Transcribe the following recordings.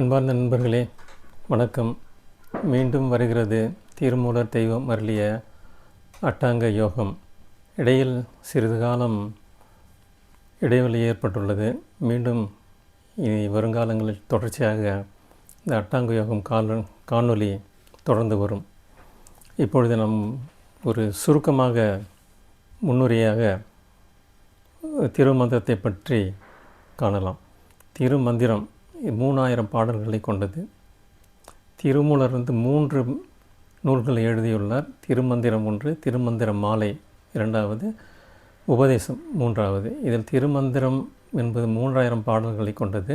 அன்பார்ந்த நண்பர்களே, வணக்கம். மீண்டும் வருகிறது திருமூலர் தெய்வம் அருளிய அட்டாங்க யோகம். இடையில் சிறிது காலம் இடைவெளி ஏற்பட்டுள்ளது. மீண்டும் இனி வருங்காலங்களில் தொடர்ச்சியாக இந்த அட்டாங்க யோகம் காணொளி தொடர்ந்து வரும். இப்பொழுது நம் ஒரு சுருக்கமாக முன்னுரையாக திருமந்திரத்தை பற்றி காணலாம். திருமந்திரம் 3000 பாடல்களை கொண்டது. திருமூலர் 3 நூல்களை எழுதியுள்ளார். திருமந்திரம் 1, திருமந்திர மாலை 2வது, உபதேசம் 3வது. இதில் திருமந்திரம் என்பது 3000 பாடல்களை கொண்டது.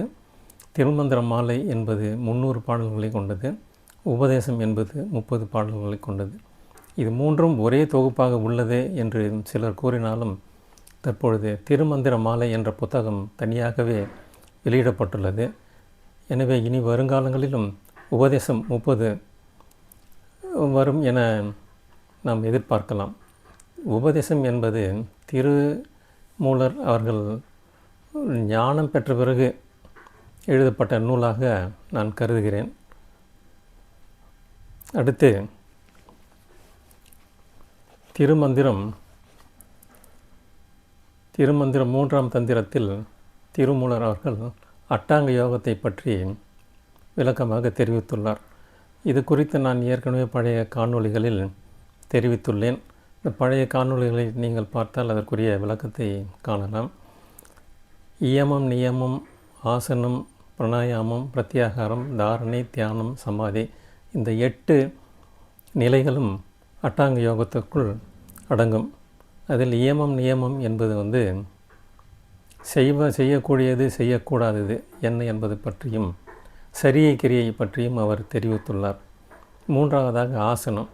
திருமந்திர மாலை என்பது 300 பாடல்களை கொண்டது. உபதேசம் என்பது 30 பாடல்களை கொண்டது. இது மூன்றும் ஒரே தொகுப்பாக உள்ளது என்று சிலர் கூறினாலும் தற்பொழுது திருமந்திர மாலை என்ற புத்தகம் தனியாகவே வெளியிடப்பட்டுள்ளது. எனவே இனி வருங்காலங்களிலும் உபதேசம் 30 வரும் என நாம் எதிர்பார்க்கலாம். உபதேசம் என்பது திருமூலர் அவர்கள் ஞானம் பெற்ற பிறகு எழுதப்பட்ட நூலாக நான் கருதுகிறேன். அடுத்து திருமந்திரம் 3ஆம் தந்திரத்தில் திருமூலர் அவர்கள் அட்டாங்க யோகத்தை பற்றி விளக்கமாக தெரிவித்துள்ளார். இது குறித்து நான் ஏற்கனவே பழைய காணொளிகளில் தெரிவித்துள்ளேன். இந்த பழைய காணொளிகளை நீங்கள் பார்த்தால் அதற்குரிய விளக்கத்தை காணலாம். இயமம், நியமம், ஆசனம், பிராணாயாமம், பிரத்யாகாரம், தாரணை, தியானம், சமாதி, இந்த 8 நிலைகளும் அட்டாங்க யோகத்திற்குள் அடங்கும். அதில் இயமம், நியமம் என்பது செய்யக்கூடியது, செய்யக்கூடாதது என்ன என்பது பற்றியும் சரியை கிரியை பற்றியும் அவர் தெரிவித்துள்ளார். 3வதாக ஆசனம்.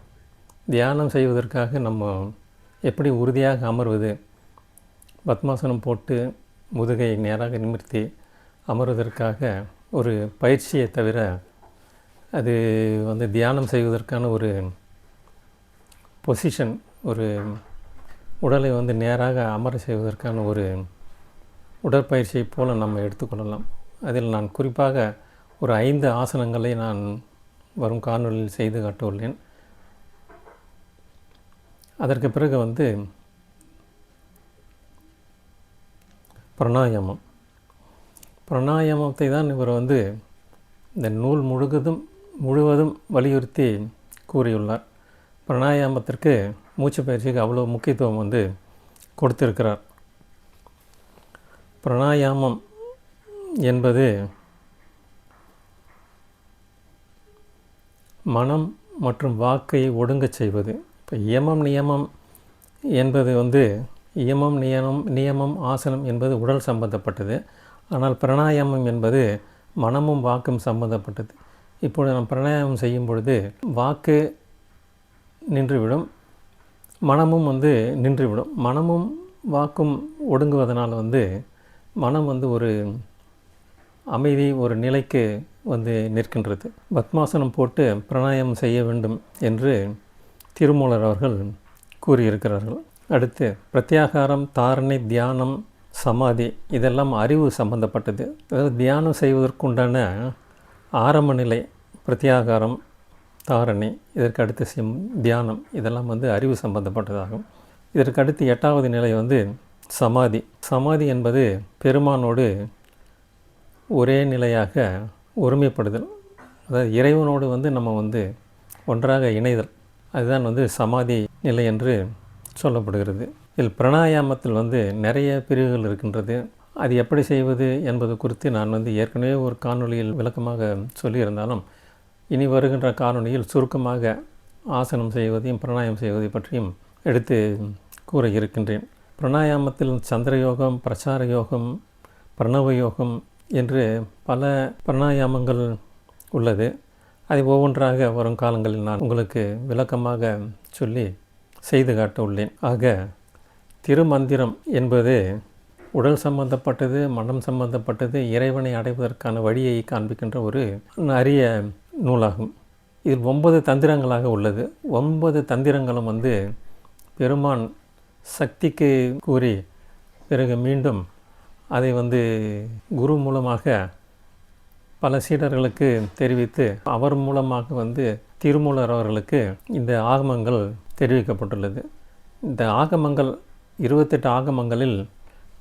தியானம் செய்வதற்காக நம்ம எப்படி உறுதியாக அமர்வது, பத்மாசனம் போட்டு முதுகை நேராக நிமிர்த்தி அமர்வதற்காக ஒரு பயிற்சியை தவிர அது தியானம் செய்வதற்கான ஒரு பொசிஷன், ஒரு உடலை நேராக அமர செய்வதற்கான ஒரு உடற்பயிற்சியை போல் நம்ம எடுத்துக்கொள்ளலாம். அதில் நான் குறிப்பாக ஒரு 5 ஆசனங்களை நான் வரும் காணொலியில் செய்து காட்டுள்ளேன். அதற்கு பிறகு பிராணாயாமம். பிராணாயாமத்தை தான் இவர் இந்த நூல் முழுவதும் வலியுறுத்தி கூறியுள்ளார். பிராணாயாமத்திற்கு மூச்சு பயிற்சிக்கு அவ்வளோ முக்கியத்துவம் கொடுத்திருக்கிறார். பிராணாயாமம் என்பது மனம் மற்றும் வாக்கை ஒடுங்கச் செய்வது. இப்போ இயமம், நியமம் என்பது இயமம், நியமம், ஆசனம் என்பது உடல் சம்பந்தப்பட்டது. ஆனால் பிராணாயாமம் என்பது மனமும் வாக்கும் சம்பந்தப்பட்டது. இப்பொழுது நாம் பிராணாயாமம் செய்யும் பொழுது வாக்கு நின்றுவிடும், மனமும் நின்றுவிடும். மனமும் வாக்கும் ஒடுங்குவதனால் மனம் ஒரு அமைதி, ஒரு நிலைக்கு நிற்கின்றது. பத்மாசனம் போட்டு பிராணாயாமம் செய்ய வேண்டும் என்று திருமூலர் அவர்கள் கூறியிருக்கிறார்கள். அடுத்து பிரத்யாகாரம், தாரணை, தியானம், சமாதி, இதெல்லாம் அறிவு சம்பந்தப்பட்டது. அதாவது தியானம் செய்வதற்குண்டான ஆரம்ப நிலை பிரத்யாகாரம், தாரணை, இதற்கு அடுத்து தியானம், இதெல்லாம் அறிவு சம்பந்தப்பட்டதாகும். இதற்கு அடுத்து 8வது நிலை சமாதி. சமாதி என்பது பெருமானோடு ஒரே நிலையாக ஒருமைப்படுதல். அதாவது இறைவனோடு நம்ம ஒன்றாக இணைதல். அதுதான் சமாதி நிலை என்று சொல்லப்படுகிறது. இதில் பிராணாயாமத்தில் நிறைய பிரிவுகள் இருக்கின்றது. அது எப்படி செய்வது என்பது குறித்து நான் ஏற்கனவே ஒரு காணொளியில் விளக்கமாக சொல்லியிருந்தாலும் இனி வருகின்ற காணொளியில் சுருக்கமாக ஆசனம் செய்வதையும் பிராணாயாமம் செய்வதை பற்றியும் எடுத்து கூற இருக்கின்றேன். பிராணாயாமத்தில் சந்திரயோகம், பிரச்சார யோகம், பிரணவ யோகம் என்று பல பிராணாயாமங்கள் உள்ளது. அதை ஒவ்வொன்றாக வரும் காலங்களில் நான் உங்களுக்கு விளக்கமாக சொல்லி செய்து காட்ட உள்ளேன். ஆக திருமந்திரம் என்பது உடல் சம்பந்தப்பட்டது, மனம் சம்பந்தப்பட்டது, இறைவனை அடைவதற்கான வழியை காண்பிக்கின்ற ஒரு அரிய நூலாகும். இதில் 9 தந்திரங்களாக உள்ளது. 9 தந்திரங்களும் பெருமான் சக்திக்கு கூறி பிறகு மீண்டும் அதை குரு மூலமாக பல சீடர்களுக்கு தெரிவித்து அவர் மூலமாக திருமூலர் அவர்களுக்கு இந்த ஆகமங்கள் தெரிவிக்கப்பட்டுள்ளது. இந்த ஆகமங்கள் 28 ஆகமங்களில்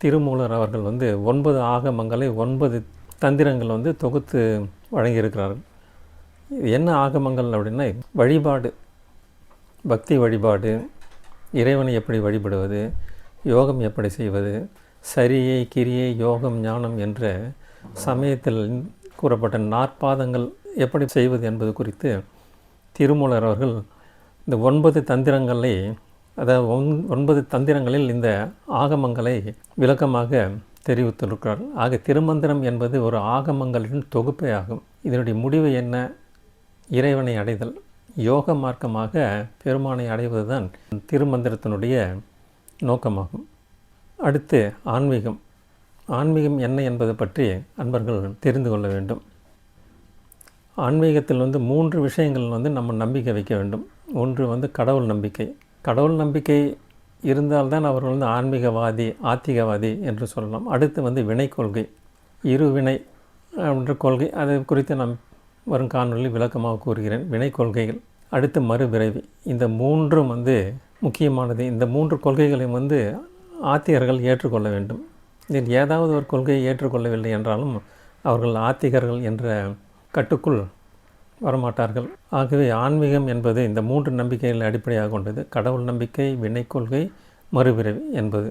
திருமூலர் அவர்கள் 9 ஆகமங்களை 9 தந்திரங்கள் தொகுத்து வழங்கியிருக்கிறார்கள். என்ன ஆகமங்கள் அப்படின்னா, வழிபாடு, பக்தி வழிபாடு, இறைவனை எப்படி வழிபடுவது, யோகம் எப்படி செய்வது, சரியை, கிரியை, யோகம், ஞானம் என்ற சமயத்தில் கூறப்பட்ட 4 பாதங்கள் எப்படி செய்வது என்பது குறித்து திருமூலர் அவர்கள் இந்த 9 தந்திரங்களை, அதாவது 9 தந்திரங்களில் இந்த ஆகமங்களை விளக்கமாக தெரிவித்திருக்கிறார். ஆக திருமந்திரம் என்பது ஒரு ஆகமங்களின் தொகுப்பே ஆகும். இதனுடைய முடிவு என்ன? இறைவனை அடைதல். யோக மார்க்கமாக பெருமானை அடைவது தான் திருமந்திரத்தினுடைய நோக்கமாகும். அடுத்து ஆன்மீகம். ஆன்மீகம் என்ன என்பது பற்றி அன்பர்கள் தெரிந்து கொள்ள வேண்டும். ஆன்மீகத்தில் 3 விஷயங்கள் நம்ம நம்பிக்கை வைக்க வேண்டும். ஒன்று கடவுள் நம்பிக்கை. கடவுள் நம்பிக்கை இருந்தால்தான் அவர்கள் ஆன்மீகவாதி, ஆத்திகவாதி என்று சொல்லலாம். அடுத்து வினை கொள்கை, இருவினை என்ற கொள்கை. அது குறித்து நான் வரும் காணொலியில் விளக்கமாக கூறுகிறேன். வினை கொள்கைகள். அடுத்து மறுபிறவி. இந்த 3ம் முக்கியமானது. இந்த 3 கொள்கைகளையும் ஆத்திகர்கள் ஏற்றுக்கொள்ள வேண்டும். இதில் ஏதாவது ஒரு கொள்கையை ஏற்றுக்கொள்ளவில்லை என்றாலும் அவர்கள் ஆத்திகர்கள் என்ற கட்டுக்குள் வரமாட்டார்கள். ஆகவே ஆன்மீகம் என்பது இந்த 3 நம்பிக்கைகளை அடிப்படையாக கொண்டது. கடவுள் நம்பிக்கை, வினை கொள்கை, மறுபிறவி என்பது.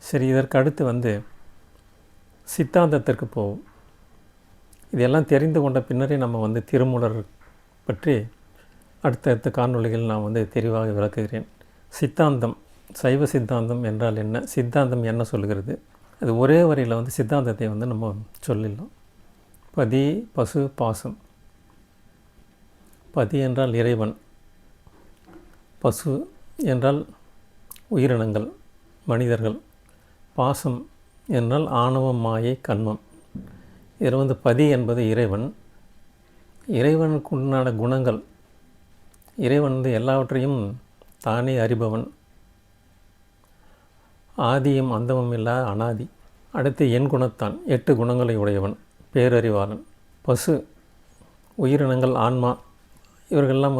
சரி, இதற்கு அடுத்து சித்தாந்தத்திற்கு போவோம். இதெல்லாம் தெரிந்து கொண்ட பின்னரே நம்ம திருமூலர் பற்றி அடுத்தடுத்த காணொளிகள் நான் தெளிவாக விளக்குகிறேன். சித்தாந்தம், சைவ சித்தாந்தம் என்றால் என்ன, சித்தாந்தம் என்ன சொல்கிறது, அது ஒரே வரியில் சித்தாந்தத்தை நம்ம சொல்லிடலாம். பதி, பசு, பாசம். பதி என்றால் இறைவன், பசு என்றால் உயிரினங்கள், மனிதர்கள், பாசம் என்றால் ஆணவம், மாயை, கண்மம். இதில் பதி என்பது இறைவன். இறைவனுக்கு உண்டான குணங்கள். இறைவன் எல்லாவற்றையும் தானே அறிபவன், ஆதியும் அந்தமும் இல்லா அனாதி. அடுத்து எண் குணத்தான், 8 குணங்களை உடையவன், பேரறிவாளன். பசு, உயிரினங்கள், ஆன்மா. இவர்களெல்லாம்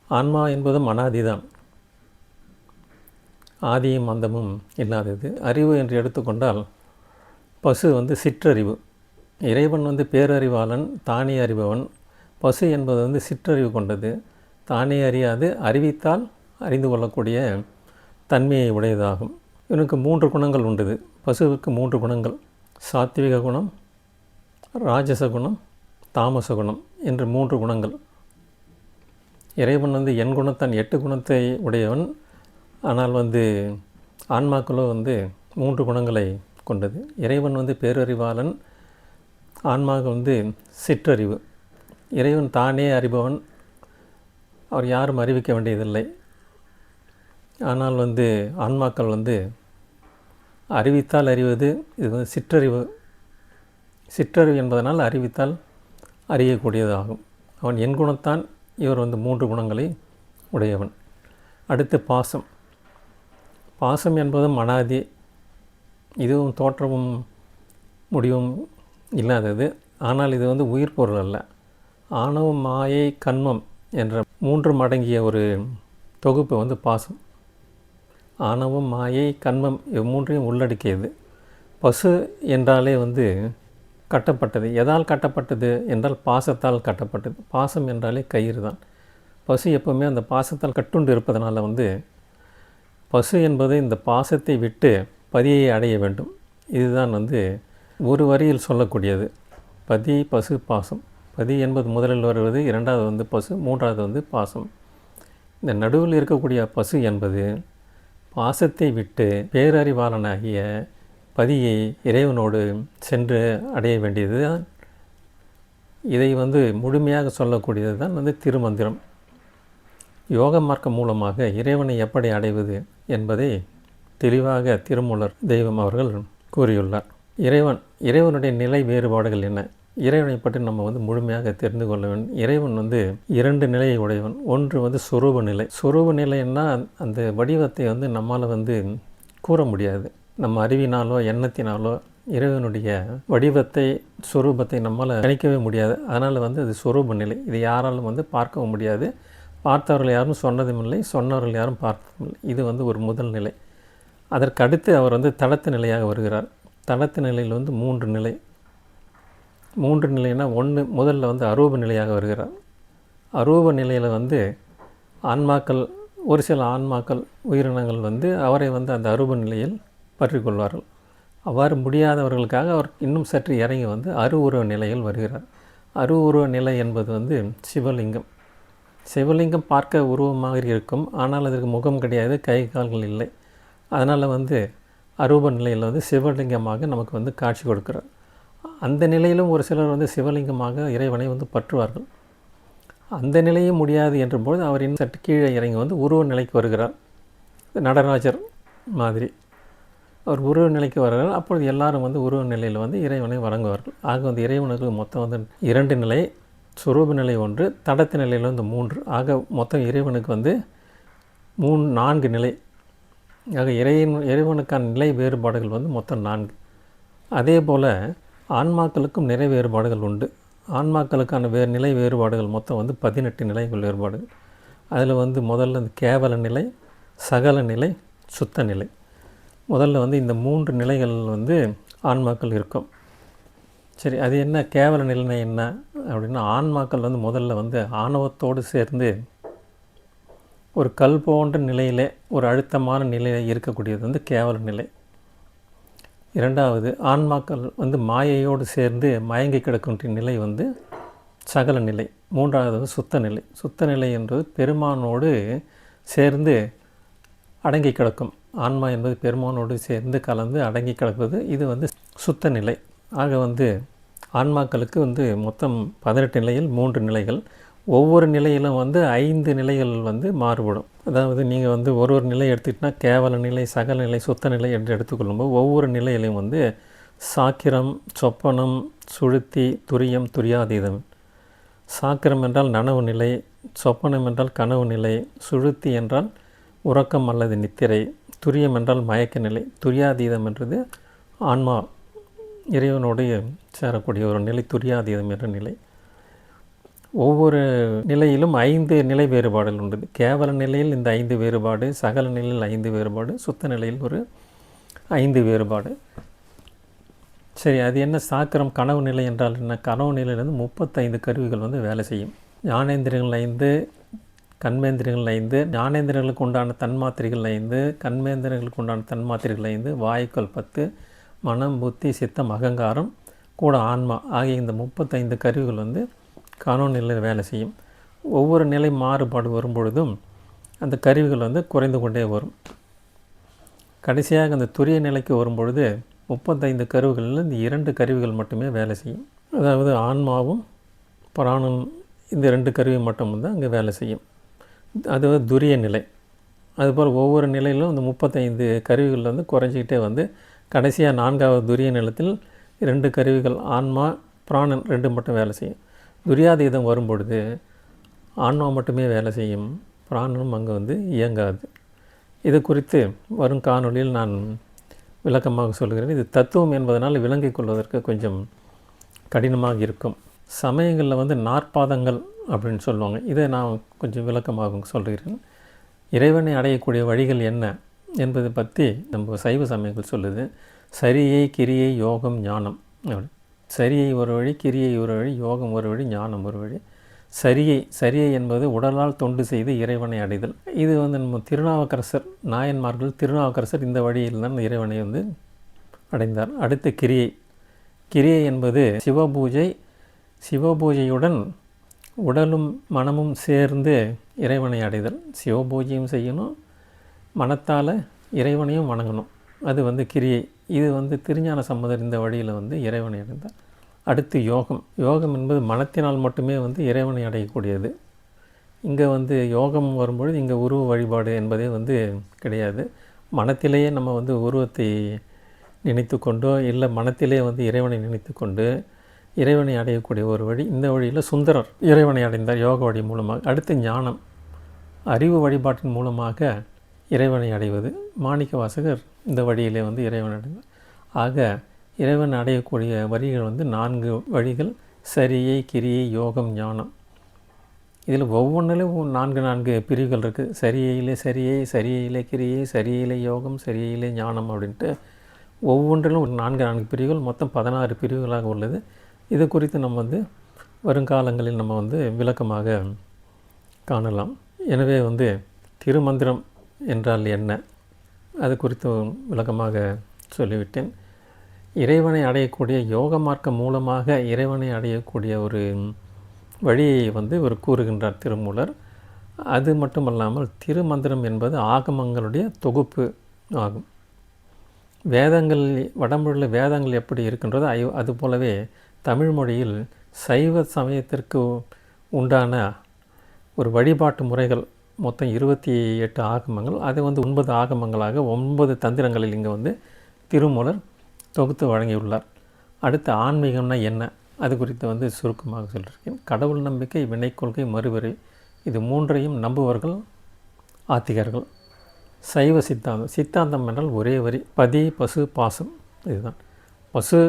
ஆன்மா என்பதும் அனாதிதான், ஆதியும் அந்தமும் இல்லாதது. அறிவு என்று எடுத்துக்கொண்டால் பசு சிற்றறிவு. இறைவன் பேரறிவாளன், தானே அறிபவன். பசு என்பது சிற்றறிவு கொண்டது, தானே அறியாது, அறிவித்தால் அறிந்து கொள்ளக்கூடிய தன்மையை உடையதாகும். இவனுக்கு 3 குணங்கள் உண்டு. பசுவுக்கு 3 குணங்கள்: சாத்விக குணம், ராஜச குணம், தாமச குணம் என்று 3 குணங்கள். இறைவன் எண் குணத்தான், 8 குணத்தை உடையவன். ஆனால் ஆன்மாக்களோ 3 குணங்களை கொண்டது. இறைவன் பேரறிவாளன், ஆன்மாக சிற்றறிவு. இறைவன் தானே அறிபவன், அவர் யாரும் அறிவிக்க வேண்டியதில்லை. ஆனால் ஆன்மாக்கள் அறிவித்தால் அறிவது. இது சிற்றறிவு. சிற்றறிவு என்பதனால் அறிவித்தால் அறியக்கூடியதாகும். அவன் எண் குணத்தான், இவர் 3 குணங்களை உடையவன். அடுத்து பாசம். பாசம் என்பதும் அனாதி, இதுவும் தோற்றமும் முடிவும் இல்லாதது. ஆனால் இது உயிர் பொருள் அல்ல. ஆணவம், மாயை, கண்மம் என்ற 3 அடங்கிய ஒரு தொகுப்பு பாசம். ஆணவம், மாயை, கண்மம் இவ் 3ஐயும் உள்ளடக்கியது. பசு என்றாலே கட்டப்பட்டது. எதால் கட்டப்பட்டது என்றால் பாசத்தால் கட்டப்பட்டது. பாசம் என்றாலே கயிறு தான். பசு எப்போவுமே அந்த பாசத்தால் கட்டுண்டு இருப்பதனால பசு என்பது இந்த பாசத்தை விட்டு பதியை அடைய வேண்டும். இதுதான் ஒரு வரியில் சொல்லக்கூடியது. பதி, பசு, பாசம். பதி என்பது முதலில் வருவது, 2வது பசு, 3வது பாசம். இந்த நடுவில் இருக்கக்கூடிய பசு என்பது பாசத்தை விட்டு பேரறிவாளனாகிய பதியை இறைவனோடு சென்று அடைய வேண்டியது. இதை முழுமையாக சொல்லக்கூடியது தான் திருமந்திரம். யோக மார்க்கம் மூலமாக இறைவனை எப்படி அடைவது என்பதை தெளிவாக திருமூலர் தெய்வம் அவர்கள் கூறியுள்ளார். இறைவனுடைய நிலை வேறுபாடுகள் என்ன, இறைவனை பற்றி நம்ம முழுமையாக தெரிந்து கொள்ள வேண்டும். இறைவன் 2 நிலையை உடையவன். ஒன்று சொரூப நிலை. சொரூப நிலைன்னா அந்த வடிவத்தை நம்மால் கூற முடியாது. நம்ம அறிவினாலோ எண்ணத்தினாலோ இறைவனுடைய வடிவத்தை, சொரூபத்தை நம்மால் கணிக்கவே முடியாது. அதனால் வந்து அது சொரூப நிலை. இது யாராலும் வந்து பார்க்கவும் முடியாது. பார்த்தவர்கள் யாரும் சொன்னதும் இல்லை, சொன்னவர்கள் யாரும் பார்த்ததும் இல்லை. இது வந்து ஒரு முதல் நிலை. அதற்கடுத்து அவர் வந்து தடத்து நிலையாக வருகிறார். தடத்து நிலையில் வந்து 3 நிலை. 3 நிலைனா முதல்ல வந்து அரூப நிலையாக வருகிறார். அரூப நிலையில் வந்து ஆன்மாக்கள், ஒரு சில ஆன்மாக்கள், உயிரினங்கள் வந்து அவரை வந்து அந்த அரூப நிலையில் பற்றி கொள்வார்கள். அவ்வாறு முடியாதவர்களுக்காக அவர் இன்னும் சற்று இறங்கி வந்து அருவுருவ நிலையில் வருகிறார். அருவுருவ நிலை என்பது வந்து சிவலிங்கம். சிவலிங்கம் பார்க்க உருவமாக இருக்கும், ஆனால் அதற்கு முகம் கிடையாது, கை கால்கள் இல்லை. அதனால் வந்து அரூப நிலையில் வந்து சிவலிங்கமாக நமக்கு வந்து காட்சி கொடுக்கிறார். அந்த நிலையிலும் ஒரு சிலர் வந்து சிவலிங்கமாக இறைவனை வந்து பற்றுவார்கள். அந்த நிலையும் முடியாது என்றபோது அவர் இன்னும் சற்று கீழே இறங்கி வந்து உருவ நிலைக்கு வருகிறார். நடராஜர் மாதிரி அவர் உருவ நிலைக்கு வருகிறார். அப்பொழுது எல்லாரும் வந்து உருவ நிலையில் வந்து இறைவனை வணங்குவார்கள். ஆக வந்து இறைவனுக்கு மொத்தம் வந்து 2 நிலை, சுரூப நிலை 1, தடத்து நிலையில் வந்து 3. ஆக மொத்தம் இறைவனுக்கு வந்து 4 நிலை. ஆக இறைவனுக்கான நிலை வேறுபாடுகள் வந்து மொத்தம் 4. அதே போல் ஆன்மாக்களுக்கும் நிலை வேறுபாடுகள் உண்டு. ஆன்மாக்களுக்கான நிலை வேறுபாடுகள் மொத்தம் வந்து 18 நிலைகள் வேறுபாடுகள். அதில் வந்து முதல்ல இந்த கேவல நிலை, சகல நிலை, சுத்த நிலை. முதல்ல வந்து இந்த 3 நிலைகள் வந்து ஆன்மாக்கள் இருக்கும். சரி, அது என்ன கேவல நிலை என்ன அப்படின்னா, ஆன்மாக்கள் வந்து முதல்ல வந்து ஆணவத்தோடு சேர்ந்து ஒரு கல் போன்ற நிலையிலே, ஒரு அழுத்தமான நிலையில் இருக்கக்கூடியது வந்து கேவல நிலை. 2வது, ஆன்மாக்கள் வந்து மாயையோடு சேர்ந்து மயங்கி கிடக்கின்ற நிலை வந்து சகல நிலை. 3வது வந்து சுத்த நிலை. சுத்த நிலை என்பது பெருமானோடு சேர்ந்து அடங்கி கிடக்கும். ஆன்மா என்பது பெருமானோடு சேர்ந்து கலந்து அடங்கி கிடப்பது, இது வந்து சுத்த நிலை. ஆக வந்து ஆன்மாக்களுக்கு வந்து மொத்தம் 18 நிலையில் 3 நிலைகள். ஒவ்வொரு நிலையிலும் வந்து 5 நிலைகள் வந்து மாறுபடும். அதாவது நீங்கள் வந்து ஒரு நிலை எடுத்துக்கிட்டால் கேவல நிலை, சகல நிலை, சுத்த நிலை என்று எடுத்துக்கொள்ளும்போது ஒவ்வொரு நிலையிலையும் வந்து சாக்கிரம், சொப்பனம், சுழுத்தி, துரியம், துரியாதீதம். சாக்கிரம் என்றால் நனவு நிலை, சொப்பனம் என்றால் கனவு நிலை, சுழுத்தி என்றால் உறக்கம் அல்லது நித்திரை, துரியம் என்றால் மயக்க நிலை, துரியாதீதம் என்றது ஆன்மா இறைவனோடு சேரக்கூடிய ஒரு நிலை, துரியாதீதம் என்ற நிலை. ஒவ்வொரு நிலையிலும் 5 நிலை வேறுபாடுகள் உண்டு. கேவல நிலையில் இந்த 5 வேறுபாடு, சகல நிலையில் 5 வேறுபாடு, சுத்த நிலையில் ஒரு 5 வேறுபாடு. சரி, அது என்ன சாக்கிரம் கனவு நிலை என்றால் என்ன? கனவு நிலையிலிருந்து 35 கருவிகள் வந்து வேலை செய்யும். ஞானேந்திரியங்கள் 5, கண்மேந்திரியங்கள் 5, ஞானேந்திரங்களுக்கு உண்டான தன்மாத்திரைகள் 5, கண்மேந்திரங்களுக்கு உண்டான தன்மாத்திரைகள் 5, வாயுக்கள் 10, மனம், புத்தி, சித்தம், அகங்காரம் கூட ஆன்மா ஆகிய இந்த 35 கருவிகள் வந்து கனவு நிலையில் வேலை செய்யும். ஒவ்வொரு நிலை மாறுபாடு வரும்பொழுதும் அந்த கருவிகள் வந்து குறைந்து கொண்டே வரும். கடைசியாக அந்த துரிய நிலைக்கு வரும்பொழுது 35 கருவிகளில் இந்த 2 கருவிகள் மட்டுமே வேலை செய்யும். அதாவது ஆன்மாவும் பிராணனும், இந்த 2 கருவி மட்டும் தான் அங்கே வேலை செய்யும். அது துரிய நிலை. அதுபோல் ஒவ்வொரு நிலையிலும் இந்த 35 கருவிகள் வந்து குறைஞ்சிக்கிட்டே வந்து கடைசியாக 4வது துரிய நிலத்தில் 2 கருவிகள், ஆன்மா, பிராணன் 2 மட்டும் வேலை செய்யும். துரியாதீதம் வரும்பொழுது ஆன்மா மட்டுமே வேலை செய்யும், பிராணனும் அங்கே வந்து இயங்காது. இது குறித்து வரும் காணொளியில் நான் விளக்கமாக சொல்கிறேன். இது தத்துவம் என்பதனால் விளங்கிக் கொள்வதற்கு கொஞ்சம் கடினமாக இருக்கும். சமயங்களில் வந்து 4 பாதங்கள் அப்படின்னு சொல்லுவாங்க. இதை நான் கொஞ்சம் விளக்கமாக சொல்கிறேன். இறைவனை அடையக்கூடிய வழிகள் என்ன என்பதை பற்றி நம்ம சைவ சமயங்கள் சொல்லுது. சரியை, கிரியை, யோகம், ஞானம் அப்படி. சரியை ஒரு வழி, கிரியை ஒரு வழி, யோகம் ஒரு வழி, ஞானம் ஒரு வழி. சரியை என்பது உடலால் தொண்டு செய்து இறைவனை அடைதல். இது வந்து நம்ம திருநாவுக்கரசர், நாயன்மார்கள் திருநாவுக்கரசர் இந்த வழியில் தான் இறைவனை வந்து அடைந்தார். அடுத்து கிரியை என்பது சிவபூஜை. சிவபூஜையுடன் உடலும் மனமும் சேர்ந்து இறைவனை அடைதல். சிவபூஜையும் செய்யணும், மனத்தால் இறைவனையும் வணங்கணும். அது வந்து கிரியை. இது வந்து திருஞான சம்பந்தர் இந்த வழியில் வந்து இறைவனை அடைந்தார். அடுத்து யோகம் என்பது மனத்தினால் மட்டுமே வந்து இறைவனை அடையக்கூடியது. இங்கே வந்து யோகம் வரும்பொழுது இங்கே உருவ வழிபாடு என்பதே வந்து கிடையாது. மனத்திலேயே நம்ம வந்து உருவத்தை நினைத்து கொண்டோ இல்லை மனத்திலே வந்து இறைவனை நினைத்து கொண்டு இறைவனை அடையக்கூடிய ஒரு வழி. இந்த வழியில் சுந்தரர் இறைவனை அடைந்தார் யோக வழி மூலமாக. அடுத்து ஞானம், அறிவு வழிபாட்டின் மூலமாக இறைவனை அடைவது. மாணிக்க வாசகர் இந்த வழியிலே வந்து இறைவனை அடைந்தார். ஆக இறைவன் அடையக்கூடிய வழிகள் வந்து 4 வழிகள்: சரியை, கிரியை, யோகம், ஞானம். இதில் ஒவ்வொன்றிலும் 4 பிரிவுகள் இருக்குது. சரியிலே சரியை, சரியிலே கிரியை, சரியிலே யோகம், சரியிலே ஞானம் அப்படின்ட்டு ஒவ்வொன்றிலும் ஒரு 4 பிரிவுகள், மொத்தம் 16 பிரிவுகளாக உள்ளது. இது குறித்து நம்ம வந்து வருங்காலங்களில் நம்ம வந்து விளக்கமாக காணலாம். எனவே வந்து திருமந்திரம் என்றால் என்ன, அது குறித்து விளக்கமாக சொல்லிவிட்டேன். இறைவனை அடையக்கூடிய யோக மார்க்கம் மூலமாக இறைவனை அடையக்கூடிய ஒரு வழியை வந்து இவர் கூறுகின்றார் திருமூலர். அது மட்டுமல்லாமல் திருமந்திரம் என்பது ஆகமங்களுடைய தொகுப்பு ஆகும். வேதங்கள், வடமொழியில் வேதங்கள் எப்படி இருக்கின்றதோ அது போலவே தமிழ் மொழியில் சைவ சமயத்திற்கு உண்டான ஒரு வழிபாட்டு முறைகள் மொத்தம் 28 ஆகமங்கள். அது வந்து 9 ஆகமங்களாக 9 தந்திரங்களில் இங்கே வந்து திருமூலர் தொகுத்து வழங்கியுள்ளார். அடுத்து ஆன்மீகம்னா என்ன, அது குறித்து வந்து சுருக்கமாக சொல்லியிருக்கேன். கடவுள் நம்பிக்கை, வினைக்கொள்கை, மறுபிறவி, இது 3ஐயும் நம்புவர்கள் ஆத்திகர்கள். சைவ சித்தாந்தம், சித்தாந்தம் என்றால் ஒரே வரி: பதி, பசு, பாசம். இதுதான். பசு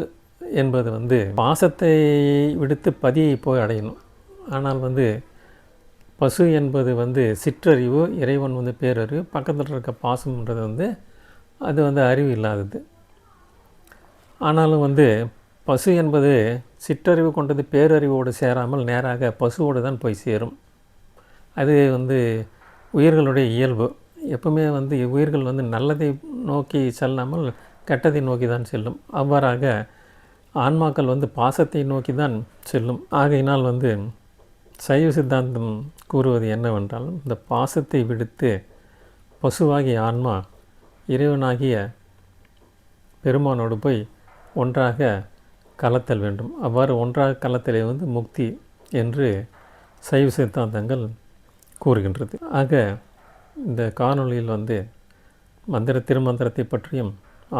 என்பது வந்து பாசத்தை விடுத்து பதியை போய் அடையணும். ஆனால் வந்து பசு என்பது வந்து சிற்றறிவு, இறைவன் வந்து பேரறிவு, பக்கத்தில் இருக்க பாசம்ன்றது வந்து அது வந்து அறிவு இல்லாதது. ஆனாலும் வந்து பசு என்பது சிற்றறிவு கொண்டது பேரறிவோடு சேராமல் நேராக பசுவோடு தான் போய் சேரும். அது வந்து உயிர்களுடைய இயல்பு. எப்பவுமே வந்து உயிர்கள் வந்து நல்லதை நோக்கி செல்லாமல் கெட்டதை நோக்கி தான் செல்லும். அவ்வாறாக ஆன்மாக்கள் வந்து பாசத்தை நோக்கி தான் செல்லும். ஆகையினால் வந்து சைவ சித்தாந்தம் கூறுவது என்னவென்றால், இந்த பாசத்தை விடுத்து பசுவாகிய ஆன்மா இறைவனாகிய பெருமானோடு போய் ஒன்றாக கலத்தல் வேண்டும். அவ்வாறு ஒன்றாக கலத்தலே வந்து முக்தி என்று சைவ சித்தாந்தங்கள் கூறுகின்றது. ஆக இந்த காணொளியில் வந்து திருமந்திரத்தை பற்றியும்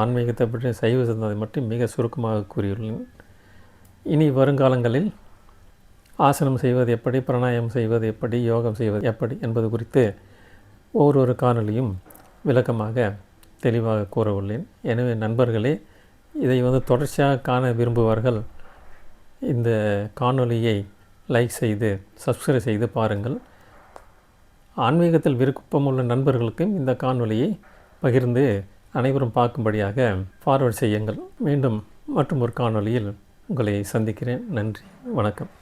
ஆன்மீகத்தை பற்றியும் சைவ சித்தாந்தத்தை பற்றி மிக சுருக்கமாக கூறியுள்ளேன். இனி வருங்காலங்களில் ஆசனம் செய்வது எப்படி, பிராணாயாமம் செய்வது எப்படி, யோகம் செய்வது எப்படி என்பது குறித்து ஒவ்வொரு காணொளியும் விளக்கமாக தெளிவாக கூற உள்ளேன். எனவே நண்பர்களே, இதை வந்து தொடர்ச்சியாக காண விரும்புவார்கள் இந்த காணொளியை லைக் செய்து சப்ஸ்கிரைப் செய்து பாருங்கள். ஆன்மீகத்தில் விருப்பமுள்ள நண்பர்களுக்கும் இந்த காணொளியை பகிர்ந்து அனைவரும் பார்க்கும்படியாக ஃபார்வர்ட் செய்யுங்கள். மீண்டும் மற்றும் ஒரு காணொளியில் உங்களை சந்திக்கிறேன். நன்றி, வணக்கம்.